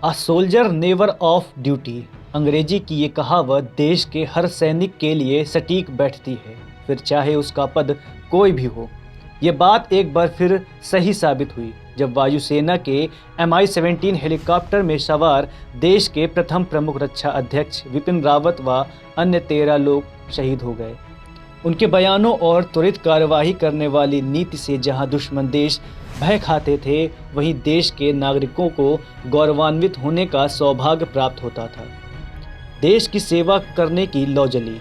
A soldier never of duty. अंग्रेजी की ये कहावत देश के हर सैनिक के लिए सटीक बैठती है, फिर चाहे उसका पद कोई भी हो। ये बात एक बार फिर सही साबित हुई जब वायुसेना के Mi-17 हेलीकॉप्टर में सवार देश के प्रथम प्रमुख रक्षा अध्यक्ष विपिन रावत व अन्य 13 लोग शहीद हो गए। उनके बयानों और त्वरित कार्यवाही करने वाली नीति से जहां दुश्मन देश भय खाते थे, वहीं देश के नागरिकों को गौरवान्वित होने का सौभाग्य प्राप्त होता था। देश की सेवा करने की लौ जली।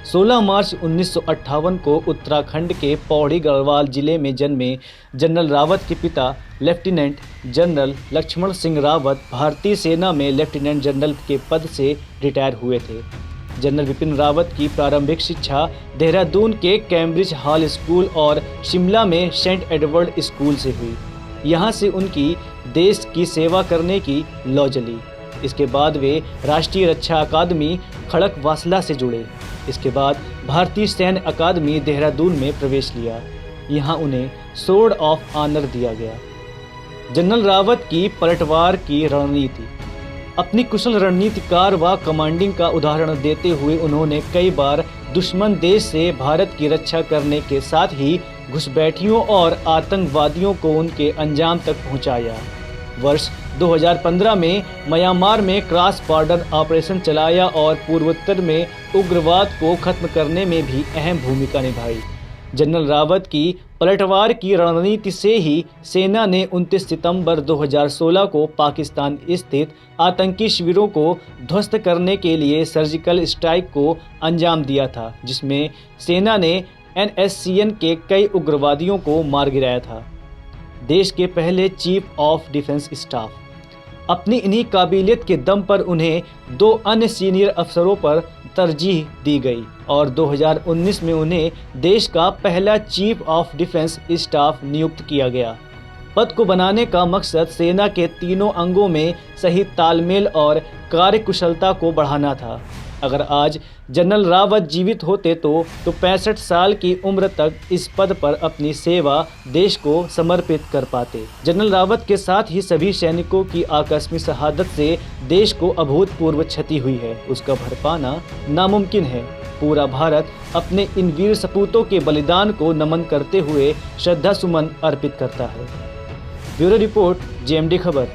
16 मार्च 1958 को उत्तराखंड के पौड़ी गढ़वाल जिले में जन्मे जनरल रावत के पिता लेफ्टिनेंट जनरल लक्ष्मण सिंह रावत भारतीय सेना में लेफ्टिनेंट जनरल के पद से रिटायर हुए थे। जनरल विपिन रावत की प्रारंभिक शिक्षा देहरादून के कैम्ब्रिज हॉल स्कूल और शिमला में सेंट एडवर्ड स्कूल से हुई। यहाँ से उनकी देश की सेवा करने की लौ जली। इसके बाद वे राष्ट्रीय रक्षा अकादमी खड़कवासला से जुड़े। इसके बाद भारतीय सैन्य अकादमी देहरादून में प्रवेश लिया। यहाँ उन्हें सोर्ड ऑफ ऑनर दिया गया। जनरल रावत की पलटवार की रणनीति। अपनी कुशल रणनीतिकार व कमांडिंग का उदाहरण देते हुए उन्होंने कई बार दुश्मन देश से भारत की रक्षा करने के साथ ही घुसपैठियों और आतंकवादियों को उनके अंजाम तक पहुंचाया। वर्ष 2015 में म्यांमार में क्रॉस बॉर्डर ऑपरेशन चलाया और पूर्वोत्तर में उग्रवाद को खत्म करने में भी अहम भूमिका निभाई। जनरल रावत की पलटवार की रणनीति से ही सेना ने 29 सितंबर 2016 को पाकिस्तान स्थित आतंकी शिविरों को ध्वस्त करने के लिए सर्जिकल स्ट्राइक को अंजाम दिया था, जिसमें सेना ने NSCN के कई उग्रवादियों को मार गिराया था। देश के पहले चीफ ऑफ डिफेंस स्टाफ। अपनी इन्हीं काबिलियत के दम पर उन्हें 2 अन्य सीनियर अफसरों पर तरजीह दी गई और 2019 में उन्हें देश का पहला चीफ ऑफ डिफेंस स्टाफ नियुक्त किया गया। पद को बनाने का मकसद सेना के तीनों अंगों में सही तालमेल और कार्यकुशलता को बढ़ाना था। अगर आज जनरल रावत जीवित होते तो 65 साल की उम्र तक इस पद पर अपनी सेवा देश को समर्पित कर पाते। जनरल रावत के साथ ही सभी सैनिकों की आकस्मिक शहादत से देश को अभूतपूर्व क्षति हुई है। उसका भरपाना नामुमकिन है। पूरा भारत अपने इन वीर सपूतों के बलिदान को नमन करते हुए श्रद्धा सुमन अर्पित करता है। ब्यूरो रिपोर्ट, GMD खबर।